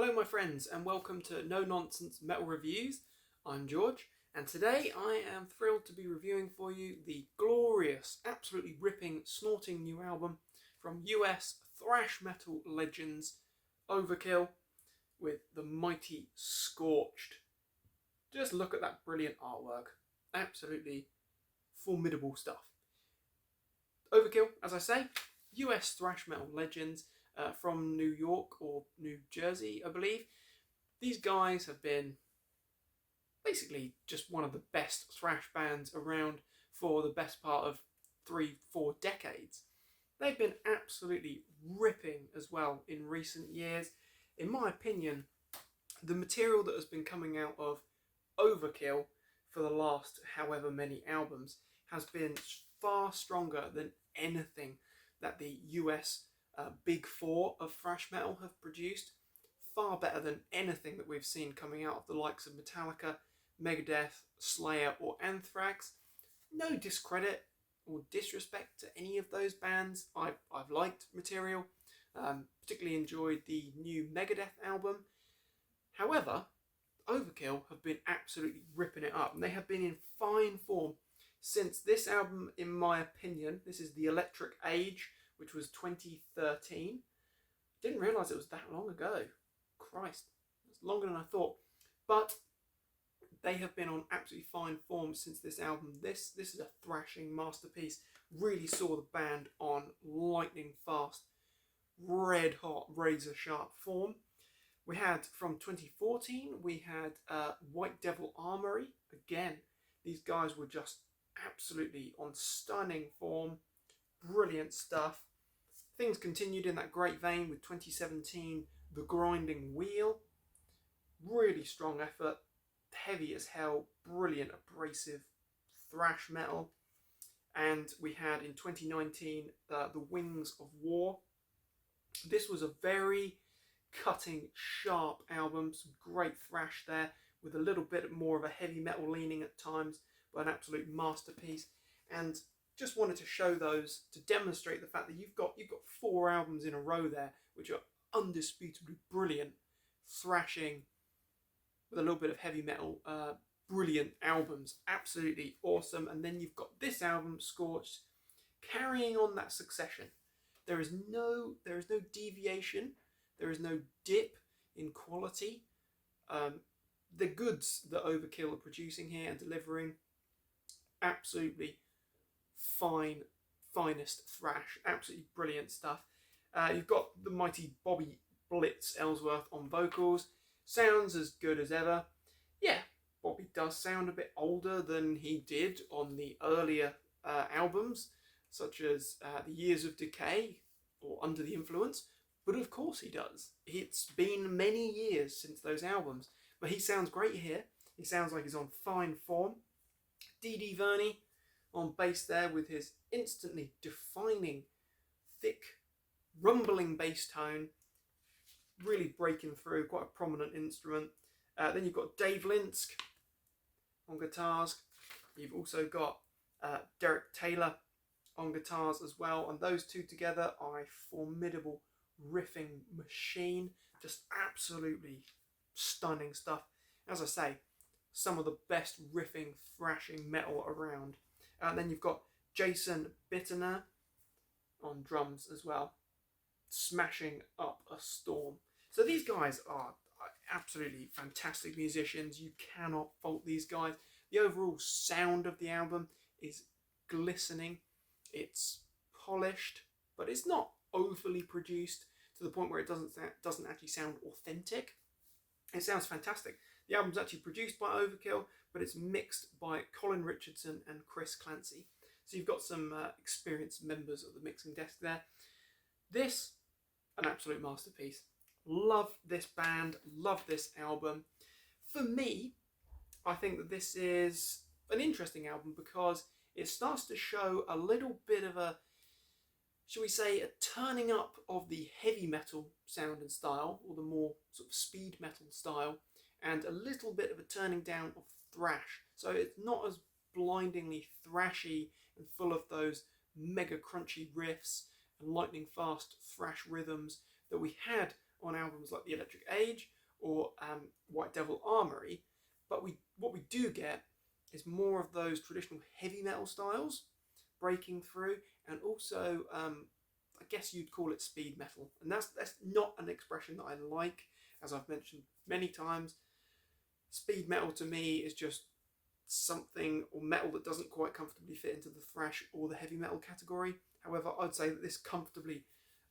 Hello my friends and welcome to No Nonsense Metal Reviews. I'm George and today I am thrilled to be reviewing for you the glorious, absolutely ripping, snorting new album from US Thrash Metal legends Overkill with the mighty Scorched. Just look at that brilliant artwork. Absolutely formidable stuff. Overkill, as I say, US Thrash Metal legends from New York or New Jersey, I believe. These guys have been basically just one of the best thrash bands around for the best part of 3-4 decades. They've been absolutely ripping as well in recent years. In my opinion, the material that has been coming out of Overkill for the last however many albums has been far stronger than anything that the US Big Four of thrash metal have produced. Far better than anything that we've seen coming out of the likes of Metallica, Megadeth, Slayer or Anthrax. No discredit or disrespect to any of those bands. I've liked material, particularly enjoyed the new Megadeth album. However, Overkill have been absolutely ripping it up and they have been in fine form since this album, in my opinion. This is The Electric Age, which was 2013. Didn't realise it was that long ago. Christ, it's longer than I thought. But they have been on absolutely fine form since this album. This is a thrashing masterpiece. Really saw the band on lightning fast, red hot, razor sharp form. We had from 2014, we had White Devil Armory. Again, these guys were just absolutely on stunning form. Brilliant stuff. Things continued in that great vein with 2017, The Grinding Wheel. Really strong effort. Heavy as hell. Brilliant, abrasive thrash metal. And we had in 2019, The Wings of War. This was a very cutting, sharp album. Some great thrash there with a little bit more of a heavy metal leaning at times, but an absolute masterpiece. And just wanted to show those to demonstrate the fact that you've got 4 albums in a row there which are undisputably brilliant, thrashing with a little bit of heavy metal, brilliant albums, absolutely awesome. And then you've got this album, Scorched, carrying on that succession. There is no deviation, there is no dip in quality. The goods that Overkill are producing here and delivering, absolutely finest thrash, absolutely brilliant stuff. You've got the mighty Bobby Blitz Ellsworth on vocals. Sounds as good as ever. Yeah, Bobby does sound a bit older than he did on the earlier albums, such as The Years of Decay or Under the Influence, but of course he does. It's been many years since those albums, but he sounds great here. He sounds like he's on fine form. D.D. Verney on bass there with his instantly defining, thick, rumbling bass tone, really breaking through, quite a prominent instrument. Then you've got Dave Linsk on guitars. You've also got Derek Taylor on guitars as well, and those two together are a formidable riffing machine. Just absolutely stunning stuff. As I say, some of the best riffing, thrashing metal around. And then you've got Jason Bittner on drums as well, smashing up a storm. So these guys are absolutely fantastic musicians. You cannot fault these guys. The overall sound of the album is glistening. It's polished, but it's not overly produced to the point where it doesn't actually sound authentic. It sounds fantastic. The album's actually produced by Overkill, but it's mixed by Colin Richardson and Chris Clancy. So you've got some experienced members of the mixing desk there. This, an absolute masterpiece. Love this band, love this album. For me, I think that this is an interesting album because it starts to show a little bit of a, shall we say, a turning up of the heavy metal sound and style, or the more sort of speed metal style, and a little bit of a turning down of thrash. So it's not as blindingly thrashy and full of those mega crunchy riffs and lightning fast thrash rhythms that we had on albums like The Electric Age or White Devil Armory, but what we do get is more of those traditional heavy metal styles breaking through, and also I guess you'd call it speed metal, and that's not an expression that I like. As I've mentioned many times, speed metal to me is just something or metal that doesn't quite comfortably fit into the thrash or the heavy metal category. However, I'd say that this comfortably,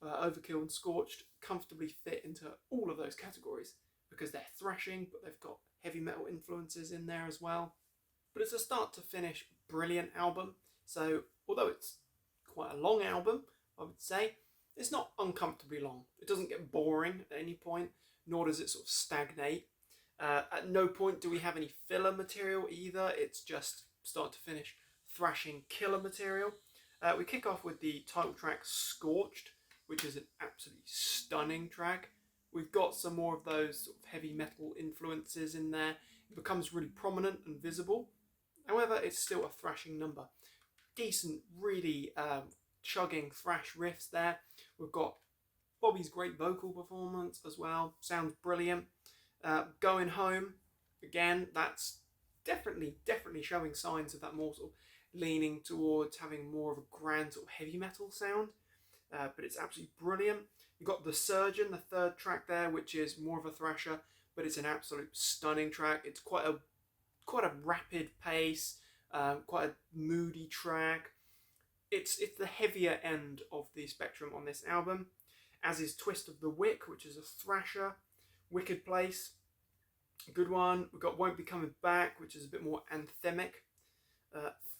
Overkill and Scorched, comfortably fit into all of those categories because they're thrashing, but they've got heavy metal influences in there as well. But it's a start to finish brilliant album. So although it's quite a long album, I would say, it's not uncomfortably long. It doesn't get boring at any point, nor does it sort of stagnate. At no point do we have any filler material either. It's just start to finish thrashing killer material. We kick off with the title track Scorched, which is an absolutely stunning track. We've got some more of those sort of heavy metal influences in there. It becomes really prominent and visible. However, it's still a thrashing number. Decent, really chugging thrash riffs there. We've got Bobby's great vocal performance as well. Sounds brilliant. Going Home, again, that's definitely showing signs of that more sort of leaning towards having more of a grand sort of heavy metal sound. But it's absolutely brilliant. You've got The Surgeon, the third track there, which is more of a thrasher, but it's an absolute stunning track. It's quite a rapid pace, quite a moody track. It's the heavier end of the spectrum on this album, as is Twist of the Wick, which is a thrasher. Wicked Place, a good one. We've got Won't Be Coming Back, which is a bit more anthemic.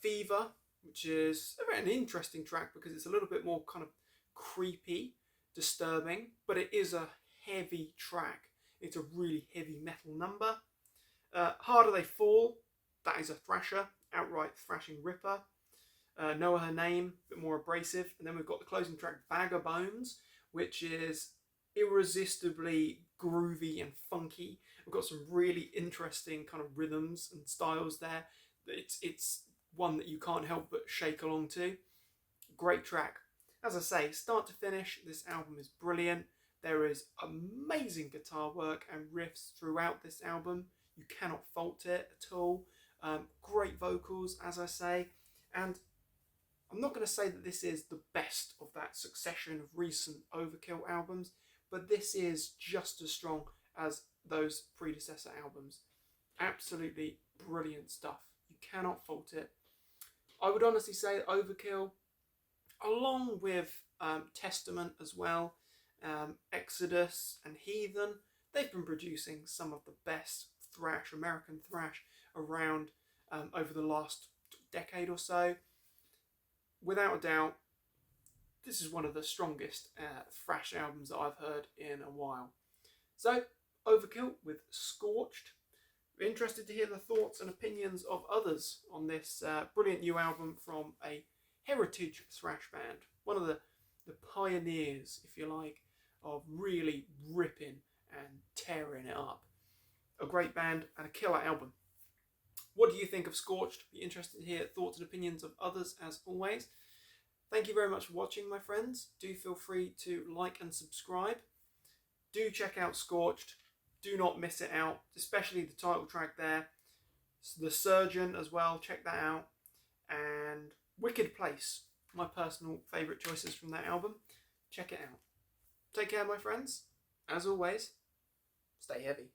Fever, which is an interesting track because it's a little bit more kind of creepy, disturbing, but it is a heavy track. It's a really heavy metal number. Harder They Fall, that is a thrasher, outright thrashing ripper. Know Her Name, a bit more abrasive. And then we've got the closing track Bag of Bones, which is irresistibly groovy and funky. We've got some really interesting kind of rhythms and styles there. It's one that you can't help but shake along to. Great track. As I say, start to finish, this album is brilliant. There is amazing guitar work and riffs throughout this album. You cannot fault it at all. Great vocals, as I say. And I'm not going to say that this is the best of that succession of recent Overkill albums, but this is just as strong as those predecessor albums. Absolutely brilliant stuff. You cannot fault it. I would honestly say that Overkill, along with Testament as well, Exodus and Heathen, they've been producing some of the best thrash, American thrash, around over the last decade or so. Without a doubt, this is one of the strongest thrash albums that I've heard in a while. So, Overkill with Scorched. Interested to hear the thoughts and opinions of others on this brilliant new album from a heritage thrash band. One of the pioneers, if you like, of really ripping and tearing it up. A great band and a killer album. What do you think of Scorched? Be interested to hear thoughts and opinions of others as always. Thank you very much for watching, my friends. Do feel free to like and subscribe. Do check out Scorched. Do not miss it out, especially the title track there. The Surgeon as well, check that out. And Wicked Place, my personal favourite choices from that album. Check it out. Take care, my friends. As always, stay heavy.